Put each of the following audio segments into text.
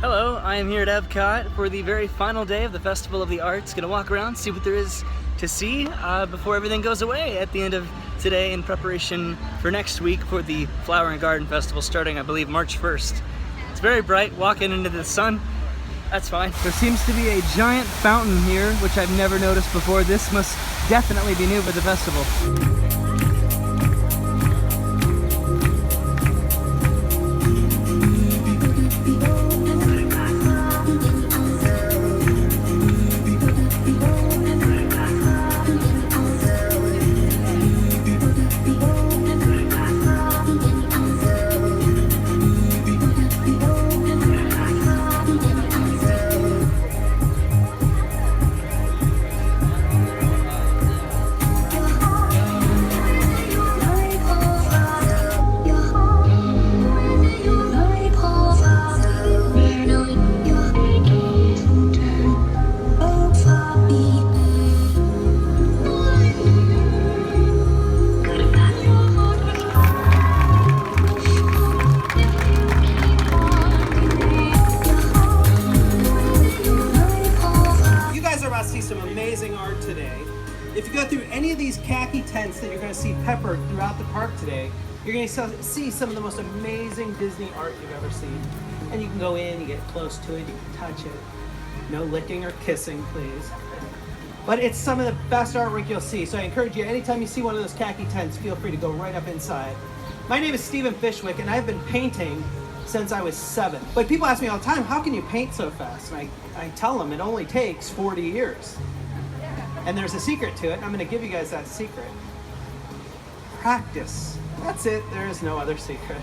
Hello, I am here at Epcot for the very final day of the Festival of the Arts. Gonna walk around, see what there is to see before everything goes away at the end of today in preparation for next week for the Flower and Garden Festival starting, I believe, March 1st. It's very bright, walking into the sun. That's fine. There seems to be a giant fountain here, which I've never noticed before. This must definitely be new for the festival. Some amazing art today. If you go through any of these khaki tents that you're going to see peppered throughout the park today, you're going to see some of the most amazing Disney art you've ever seen. And you can go in, you get close to it, you can touch it. No licking or kissing, please. But it's some of the best artwork you'll see. So I encourage you, anytime you see one of those khaki tents, feel free to go right up inside. My name is Fyshwick, and I've been painting since I was 7. But people ask me all the time, how can you paint so fast? And I tell them it only takes 40 years. And there's a secret to it, and I'm going to give you guys that secret. Practice. That's it. There is no other secret.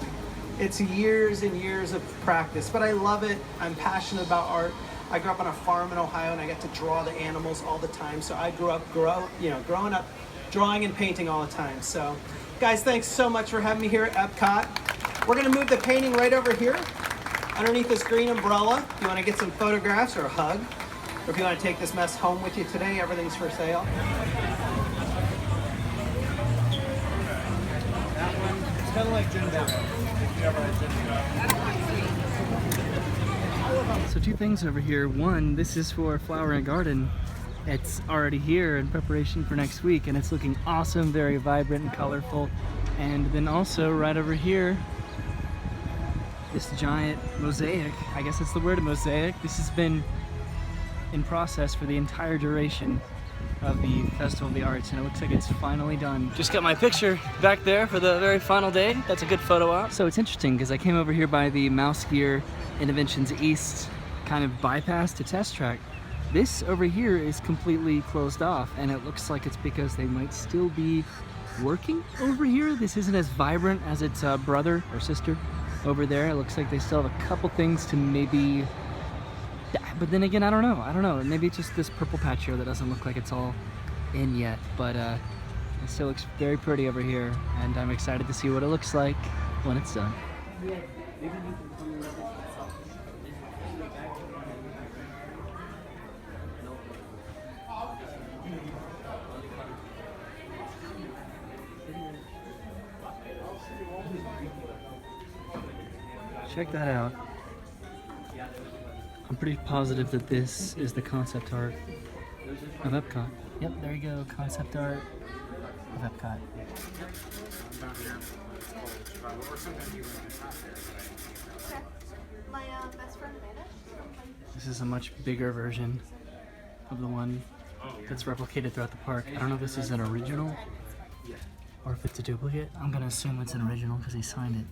It's years and years of practice, but I love it. I'm passionate about art. I grew up on a farm in Ohio, and I got to draw the animals all the time. So I grew up growing up drawing and painting all the time. So guys, thanks so much for having me here at Epcot. We're going to move the painting right over here underneath this green umbrella. If you want to get some photographs or a hug, or if you want to take this mess home with you today, everything's for sale. That one, it's kind of like ginger ale. So two things over here. One, this is for Flower and Garden. It's already here in preparation for next week, and it's looking awesome, very vibrant and colorful. And then also right over here, this giant mosaic. I guess that's the word, mosaic. This has been in process for the entire duration of the Festival of the Arts, and it looks like it's finally done. Just got my picture back there for the very final day. That's a good photo op. So it's interesting because I came over here by the Mouse Gear Interventions East kind of bypass to test track. This over here is completely closed off, and it looks like it's because they might still be working over here. This isn't as vibrant as its brother or sister over there. It looks like they still have a couple things to maybe, but then again, I don't know. Maybe it's just this purple patch here that doesn't look like it's all in yet, but it still looks very pretty over here, and I'm excited to see what it looks like when it's done. Check that out. I'm pretty positive that this is the concept art of Epcot. Yep, there you go, concept art of Epcot. This is a much bigger version of the one that's replicated throughout the park. I don't know if this is an original or if it's a duplicate. I'm gonna assume it's an original because he signed it.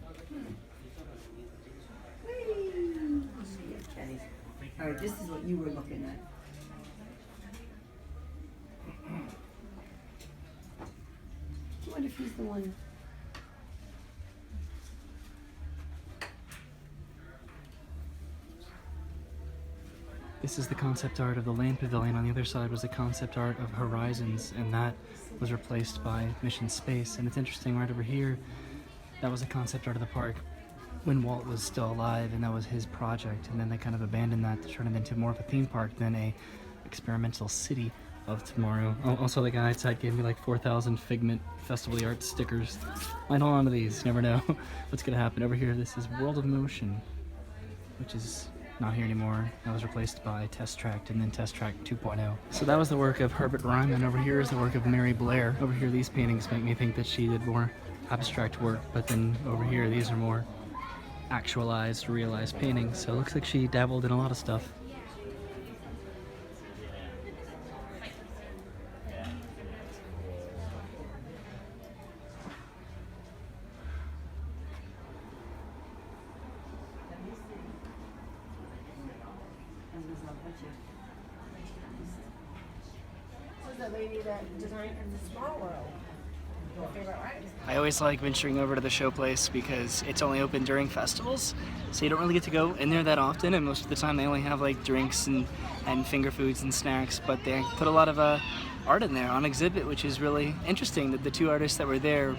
All right, this is what you were looking at. I wonder if he's the one. This is the concept art of the Land Pavilion. On the other side was the concept art of Horizons, and that was replaced by Mission Space. And it's interesting, right over here, that was the concept art of the park when Walt was still alive, and that was his project, and then they kind of abandoned that to turn it into more of a theme park than a experimental city of tomorrow. Also, the guy outside gave me like 4,000 Figment Festival of the Arts stickers. Might hold on to these, you never know what's gonna happen. Over here, this is World of Motion, which is not here anymore. That was replaced by Test Track and then Test Track 2.0. So that was the work of Herbert Ryman. Over here is the work of Mary Blair. Over here, these paintings make me think that she did more abstract work, but then over here, these are more actualized, realized paintings. So it looks like she dabbled in a lot of stuff. The lady that designed the Small World. Your favorite artist. I always like venturing over to the Showplace because it's only open during festivals, so you don't really get to go in there that often, and most of the time they only have like drinks and finger foods and snacks, but they put a lot of art in there on exhibit, which is really interesting. That the two artists that were there,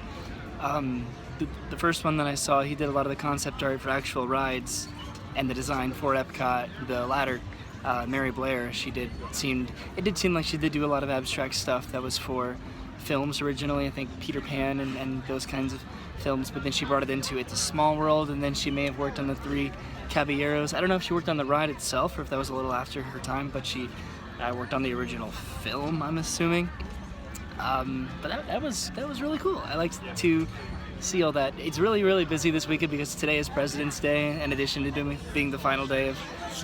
the first one that I saw, he did a lot of the concept art for actual rides and the design for Epcot. The latter, Mary Blair, it did seem like she did do a lot of abstract stuff that was for films originally, I think Peter Pan and those kinds of films, but then she brought it into It's a Small World, and then she may have worked on the Three Caballeros. I don't know if she worked on the ride itself or if that was a little after her time, but she worked on the original film, I'm assuming. But that was really cool. I liked to see all that. It's really busy this weekend because today is President's Day, in addition to being the final day of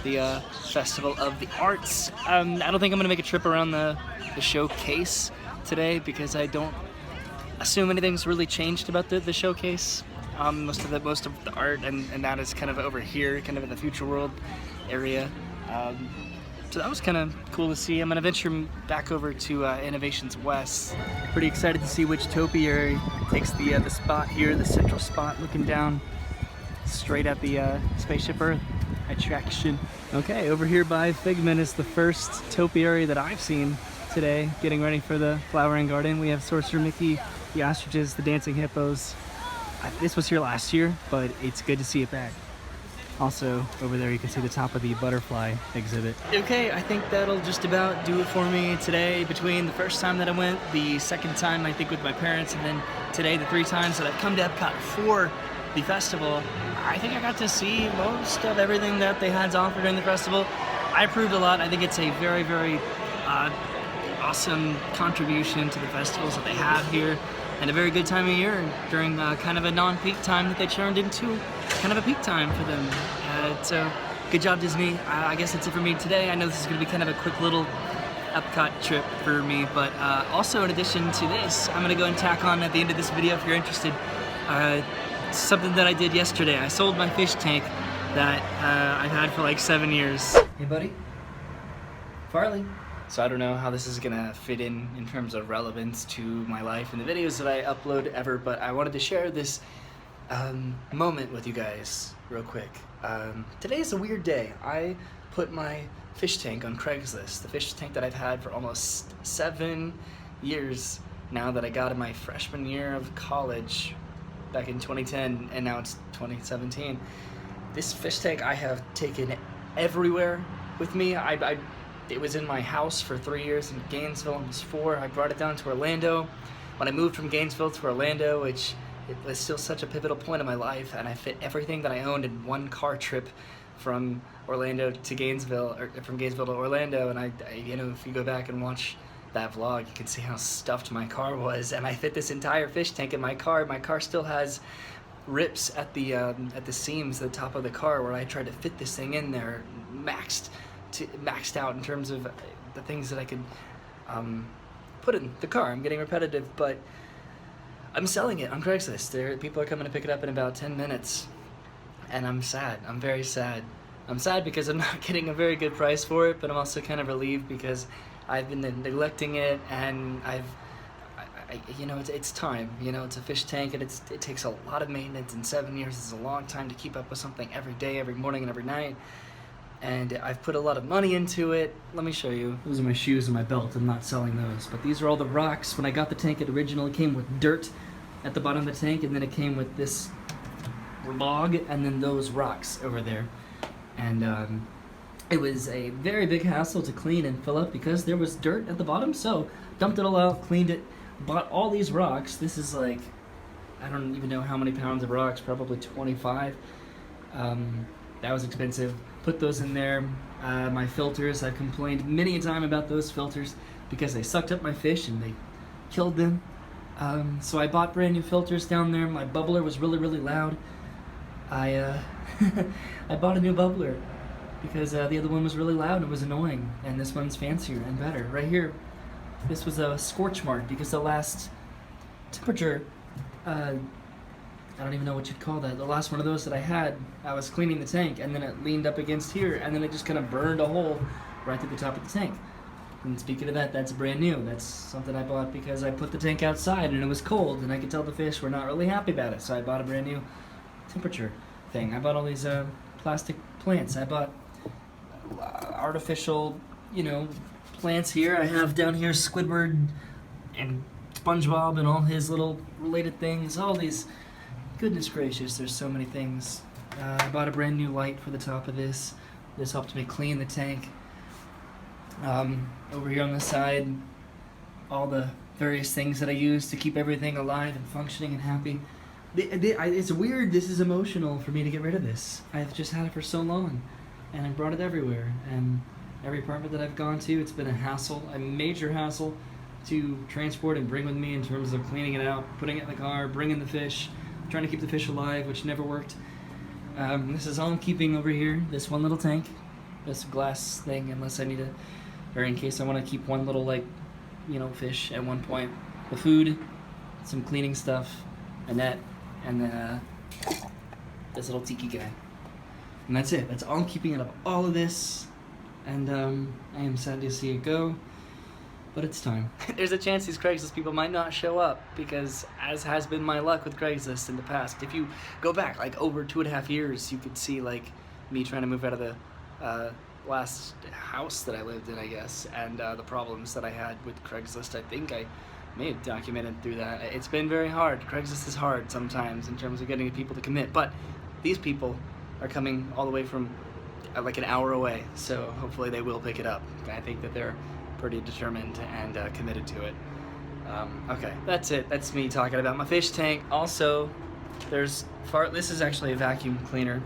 the Festival of the Arts. I don't think I'm gonna make a trip around the showcase today because I don't assume anything's really changed about the showcase. Most of the art and that is kind of over here, kind of in the Future World area. So that was kind of cool to see. I'm gonna venture back over to Innovations West. Pretty excited to see which topiary takes the spot here, the central spot, looking down straight at the Spaceship Earth attraction. Okay, over here by Figment is the first topiary that I've seen today, getting ready for the flowering garden. We have Sorcerer Mickey, the ostriches, the dancing hippos. This was here last year, but it's good to see it back. Also, over there you can see the top of the butterfly exhibit. Okay, I think that'll just about do it for me today. Between the first time that I went, the second time I think with my parents, and then today the 3 times that I've come to Epcot for the festival, I think I got to see most of everything that they had to offer during the festival. I approved a lot. I think it's a very awesome contribution to the festivals that they have here, and a very good time of year during kind of a non-peak time that they turned into kind of a peak time for them. So good job, Disney. I guess that's it for me today. I know this is going to be kind of a quick little Epcot trip for me, but also in addition to this, I'm going to go and tack on at the end of this video, if you're interested, something that I did yesterday. I sold my fish tank that I've had for like 7 years. Hey buddy, Farley. So I don't know how this is gonna fit in terms of relevance to my life and the videos that I upload ever, but I wanted to share this moment with you guys real quick. Today is a weird day. I put my fish tank on Craigslist, the fish tank that I've had for almost 7 years now, that I got in my freshman year of college back in 2010, and now it's 2017. This fish tank I have taken everywhere with me. It was in my house for 3 years in Gainesville, almost 4. I brought it down to Orlando. When I moved from Gainesville to Orlando, which it was still such a pivotal point in my life, and I fit everything that I owned in one car trip from Orlando to Gainesville, or from Gainesville to Orlando. And I you know, if you go back and watch that vlog, you can see how stuffed my car was, and I fit this entire fish tank in my car. My car still has rips at the seams, the top of the car, where I tried to fit this thing in there, maxed out in terms of the things that I could put in the car. I'm getting repetitive, but I'm selling it on Craigslist. People are coming to pick it up in about 10 minutes, and I'm sad. I'm very sad. I'm sad because I'm not getting a very good price for it, but I'm also kind of relieved because I've been neglecting it, and you know, it's time. You know, it's a fish tank, and it takes a lot of maintenance, and 7 years is a long time to keep up with something every day, every morning, and every night. And I've put a lot of money into it. Let me show you. Those are my shoes and my belt. I'm not selling those, but these are all the rocks. When I got the tank, it originally came with dirt at the bottom of the tank, and then it came with this log, and then those rocks over there. And it was a very big hassle to clean and fill up because there was dirt at the bottom. So dumped it all out, cleaned it, bought all these rocks. This is like, I don't even know how many pounds of rocks, probably 25. That was expensive. put those in there. My filters, I've complained many a time about those filters because they sucked up my fish and they killed them. So I bought brand new filters down there. My bubbler was really, really loud. I I bought a new bubbler because the other one was really loud and it was annoying, and this one's fancier and better. Right here, this was a scorch mark because the last temperature, I don't even know what you'd call that. The last one of those that I had, I was cleaning the tank and then it leaned up against here and then it just kind of burned a hole right through the top of the tank. And speaking of that, that's brand new. That's something I bought because I put the tank outside and it was cold and I could tell the fish were not really happy about it. So I bought a brand new temperature thing. I bought all these plastic plants. I bought artificial, plants here. I have down here Squidward and SpongeBob and all his little related things. All these, goodness gracious, there's so many things. I bought a brand new light for the top of this. This helped me clean the tank. Over here on the side, all the various things that I use to keep everything alive and functioning and happy. It's weird, this is emotional for me to get rid of this. I've just had it for so long, and I brought it everywhere. And every apartment that I've gone to, it's been a hassle, a major hassle to transport and bring with me in terms of cleaning it out, putting it in the car, bringing the fish, trying to keep the fish alive, which never worked. This is all I'm keeping over here, this one little tank, this glass thing, unless I need to, or in case I want to keep one little, fish at one point. The food, some cleaning stuff, a net, and then this little tiki guy. And that's it. That's all I'm keeping out of all of this. And I am sad to see it go, but it's time. There's a chance these Craigslist people might not show up because, as has been my luck with Craigslist in the past, if you go back over 2.5 years, you could see me trying to move out of the last house that I lived in, I guess, and the problems that I had with Craigslist. I think I may have documented through that. It's been very hard. Craigslist is hard sometimes in terms of getting people to commit, but these people are coming all the way from an hour away, so hopefully they will pick it up. I think that they're pretty determined and committed to it. Okay, that's it. That's me talking about my fish tank. Also, this is actually a vacuum cleaner,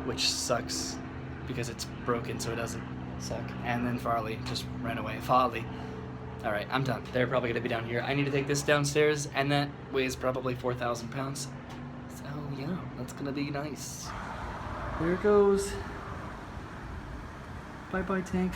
which sucks because it's broken, so it doesn't suck. And then Farley just ran away. Farley. All right, I'm done. They're probably gonna be down here. I need to take this downstairs, and that weighs probably 4,000 pounds. So yeah, that's gonna be nice. There it goes. Bye-bye, tank.